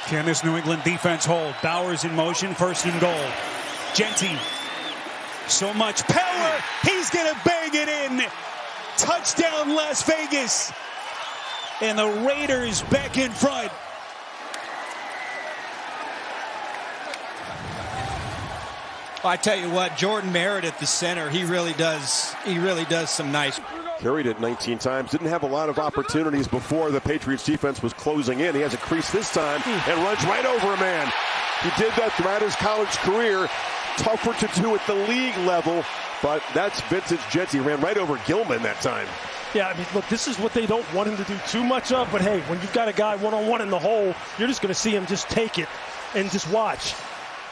Can this New England defense hold? Bowers in motion, first and goal. Jenty, so much power. He's going to bang it in. Touchdown, Las Vegas. And the Raiders back in front. I tell you what, Jordan Merritt, the center, he really does some nice. Carried it 19 times. Didn't have a lot of opportunities before the Patriots defense was closing in. He has a crease this time and runs right over a man. He did that throughout his college career. Tougher to do at the league level, but that's vintage Jenty. Ran right over Gilman that time. Yeah, I mean, look, this is what they don't want him to do too much of, but hey, when you've got a guy one-on-one in the hole, you're just going to see him just take it and just watch.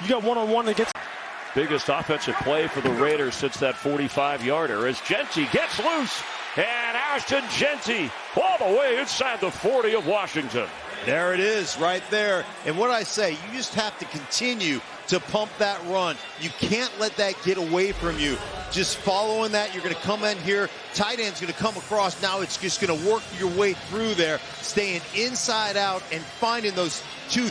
You got one-on-one against... Biggest offensive play for the Raiders since that 45-yarder as Jenty gets loose. And Ashton Jeanty all the way inside the 40 of Washington. There it is right there. And what I say, you just have to continue to pump that run. You can't let that get away from you. Just following that, you're going to come in here. Tight end's going to come across. Now it's just going to work your way through there, staying inside out and finding those two.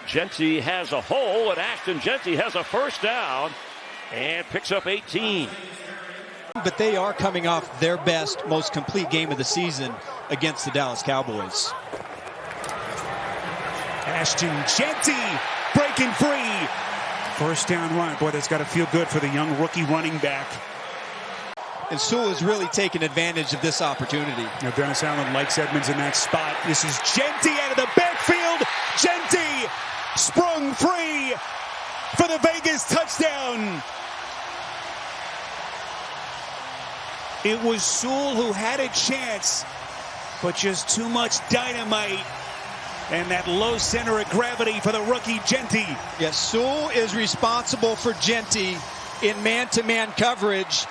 Jenty has a hole, and Ashton Jeanty has a first down and picks up 18. But they are coming off their best, most complete game of the season against the Dallas Cowboys. Ashton Jeanty breaking free. First down run. Boy, that's got to feel good for the young rookie running back. And Sewell has really taken advantage of this opportunity. Now, Dennis Allen likes Edmonds in that spot. This is Jenty out of the backfield. Jenty sprung free for the Vegas touchdown. It was Sewell who had a chance, but just too much dynamite and that low center of gravity for the rookie Jenty. Yes, Sewell is responsible for Jenty in man-to-man coverage.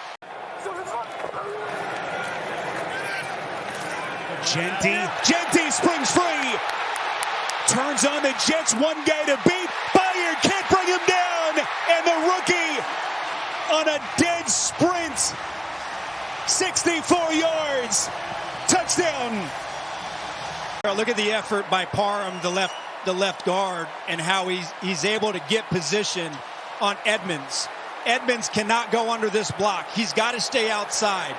Jenty springs free. Turns on the Jets, one guy to beat. Bayard can't bring him down. And the rookie on a dead sprint. 64 yards. Touchdown. Look at the effort by Parham, the left guard, and how he's able to get position on Edmonds. Edmonds cannot go under this block. He's got to stay outside.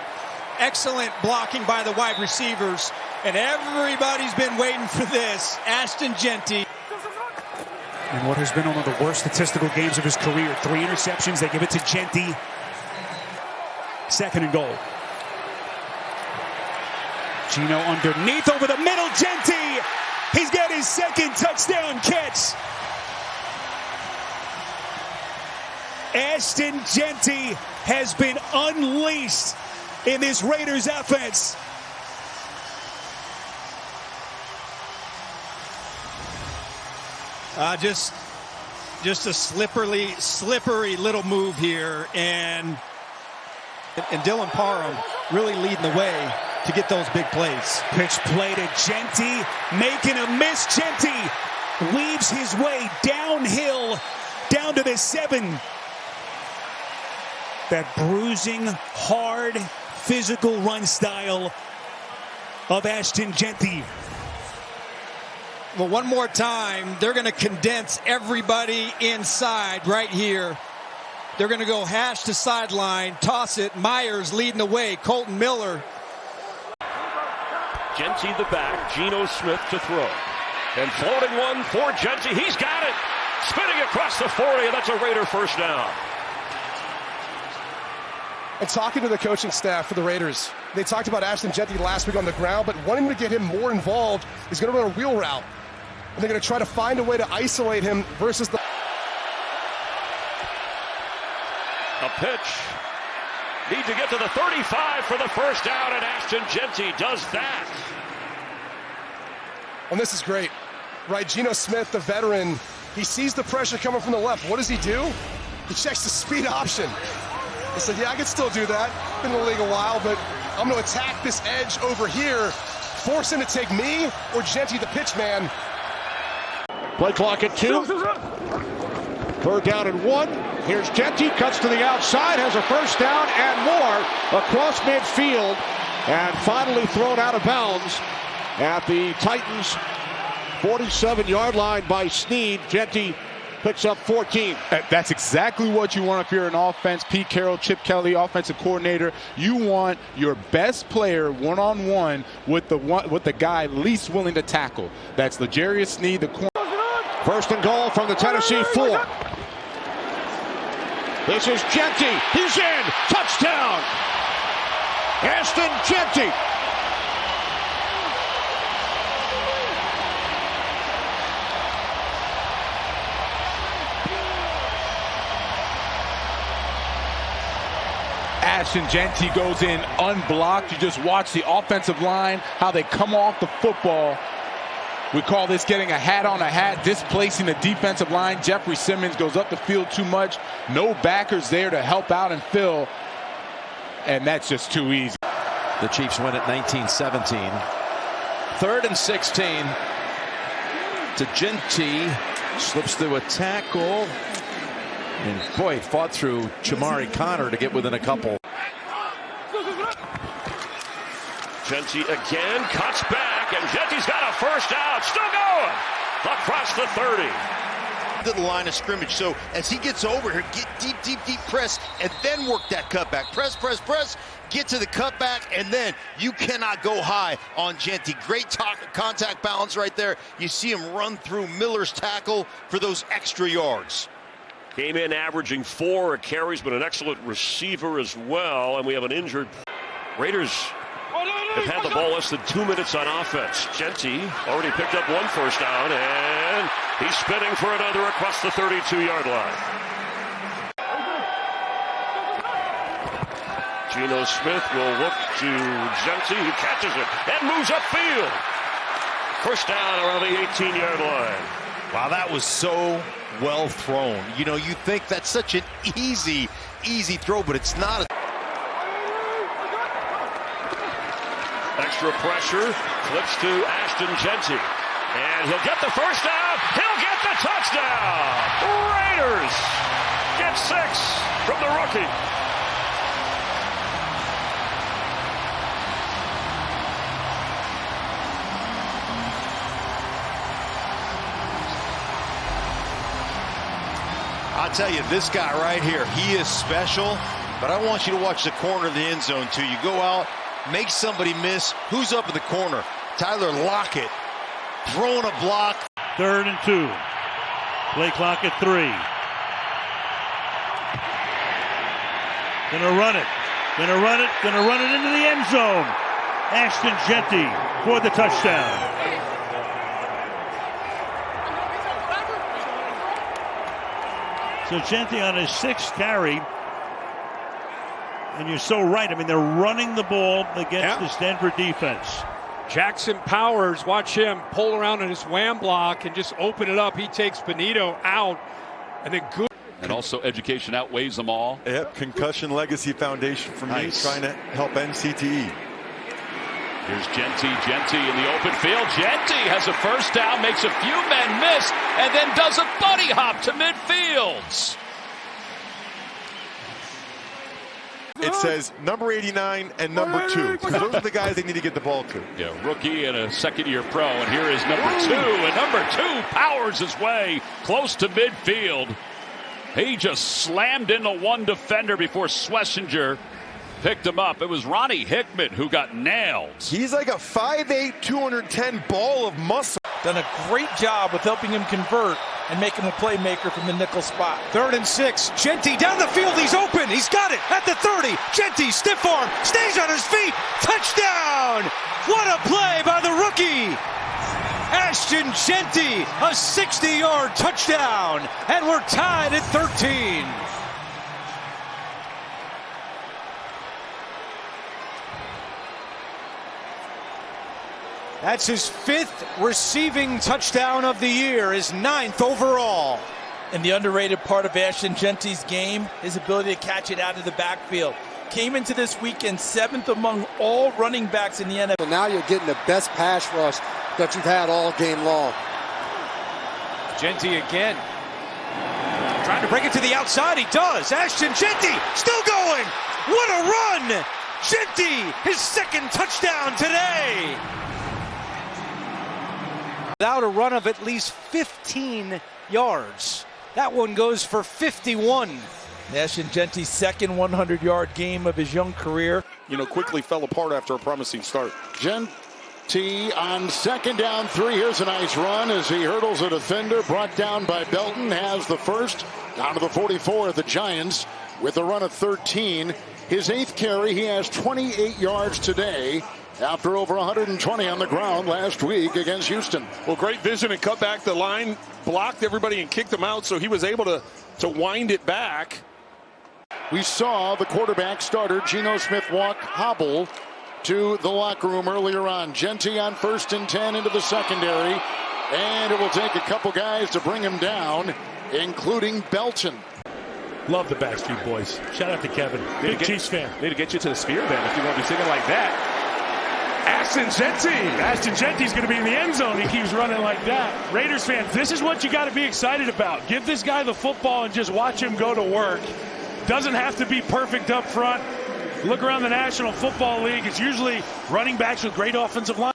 Excellent blocking by the wide receivers, and everybody's been waiting for this. Ashton Jeanty. In what has been one of the worst statistical games of his career. 3 interceptions. They give it to Jenty. Second and goal. Gino underneath over the middle. Jenty. He's got his second touchdown catch. Ashton Jeanty has been unleashed in this Raiders offense. Just a slippery little move here, and Dylan Parham really leading the way to get those big plays. Pitch play to Jenty, making a miss. Jenty weaves his way downhill, down to the 7. That bruising, hard, physical run style of Ashton Jeanty. Well, one more time, they're going to condense everybody inside right here. They're going to go hash to sideline, toss it. Myers leading the way. Colton Miller. Jenty the back, Geno Smith to throw. And floating one for Jenty. He's got it. Spinning across the 40, and that's a Raider first down. And talking to the coaching staff for the Raiders, they talked about Ashton Jeanty last week on the ground, but wanting to get him more involved, he's going to run a wheel route. And they're going to try to find a way to isolate him versus the... A pitch. Need to get to the 35 for the first down, and Ashton Jeanty does that. And this is great, right? Geno Smith, the veteran, he sees the pressure coming from the left. What does he do? He checks the speed option. He said, yeah, I can still do that. Been in the league a while, but I'm going to attack this edge over here, force him to take me or Jenty, the pitch man. Play clock at 2. Third down and 1. Here's Jenty, cuts to the outside, has a first down and more across midfield. And finally thrown out of bounds at the Titans' 47-yard line by Snead. Jenty picks up 14. That's exactly what you want if you're an offense. Pete Carroll, Chip Kelly, offensive coordinator. You want your best player one-on-one with the guy least willing to tackle. That's L'Jarius Snead, the corner. First and goal from the Tennessee 4. This is Jenty. He's in. Touchdown. Ashton Jeanty. Ashton Jeanty goes in unblocked. You just watch the offensive line, how they come off the football. We call this getting a hat on a hat, displacing the defensive line. Jeffrey Simmons goes up the field too much. No backers there to help out and fill. And that's just too easy. The Chiefs win at 19-17. 3rd and 16 to Jenty. Slips through a tackle. And boy, fought through Chamari Connor to get within a couple. Jenty again cuts back, and Jenty's got a first down. Still going across the 30. To the line of scrimmage. So as he gets over here, get deep press, and then work that cutback. Press, get to the cutback, and then you cannot go high on Jenty. Great contact balance right there. You see him run through Miller's tackle for those extra yards. Came in averaging 4 carries, but an excellent receiver as well. And we have an injured. Raiders have had the ball less than 2 minutes on offense. Jenty already picked up 1 first down, and he's spinning for another across the 32-yard line. Geno Smith will look to Jenty, who catches it and moves upfield. First down around the 18-yard line. Wow, that was so well thrown. You know, you think that's such an easy throw, but it's not. Extra pressure, flips to Ashton Jeanty. And he'll get the first down. He'll get the touchdown. Raiders get 6 from the rookie. I'll tell you, this guy right here, he is special, but I want you to watch the corner of the end zone too. You go out, make somebody miss. Who's up in the corner? Tyler Lockett throwing a block. 3rd and 2. Play clock at 3. Gonna run it into the end zone. Ashton Jeanty for the touchdown. So Jenty on his 6th carry, and you're so right. I mean, they're running the ball against this Denver defense. Jackson Powers, watch him pull around in his wham block and just open it up. He takes Benito out, and then good. And also education outweighs them all. Yep, Concussion Legacy Foundation for me, trying to help NCTE. Here's Jenty in the open field. Jenty has a first down, makes a few men miss, and then does a bunny hop to midfield. It says number 89 and number 2. Those are the guys they need to get the ball to. Yeah, rookie and a second-year pro, and here is number 2. And number 2 powers his way close to midfield. He just slammed into one defender before Schlesinger picked him up. It was Ronnie Hickman who got nailed. He's like a 5'8", 210 ball of muscle. Done a great job with helping him convert and make him a playmaker from the nickel spot. 3rd and 6. Jenty down the field. He's open. He's got it at the 30. Jenty, stiff arm, stays on his feet. Touchdown! What a play by the rookie! Ashton Jeanty, a 60-yard touchdown, and we're tied at 13. That's his 5th receiving touchdown of the year, his 9th overall. And the underrated part of Ashton Jeanty's game, his ability to catch it out of the backfield. Came into this weekend 7th among all running backs in the NFL. So now you're getting the best pass rush that you've had all game long. Jenty again. Trying to break it to the outside. He does. Ashton Jeanty still going. What a run! Jenty, his second touchdown today. Without a run of at least 15 yards. That one goes for 51. Ashton Jeanty's second 100-yard game of his young career. Quickly fell apart after a promising start. Jenty on 2nd down 3. Here's a nice run as he hurdles a defender. Brought down by Belton. Has the first. Down to the 44 of the Giants with a run of 13. His 8th carry. He has 28 yards today after over 120 on the ground last week against Houston. Well, great vision and cut back the line. Blocked everybody and kicked them out, so he was able to wind it back. We saw the quarterback starter, Geno Smith, walk hobble to the locker room earlier on. Jenty on 1st and 10 into the secondary. And it will take a couple guys to bring him down, including Belton. Love the Backstreet Boys. Shout out to Kevin. Big Chiefs fan. Need to get you to the sphere then if you want to be singing like that. Ashton Jeanty's going to be in the end zone. He keeps running like that. Raiders fans, this is what you got to be excited about. Give this guy the football and just watch him go to work. Doesn't have to be perfect up front. Look around the National Football League. It's usually running backs with great offensive line.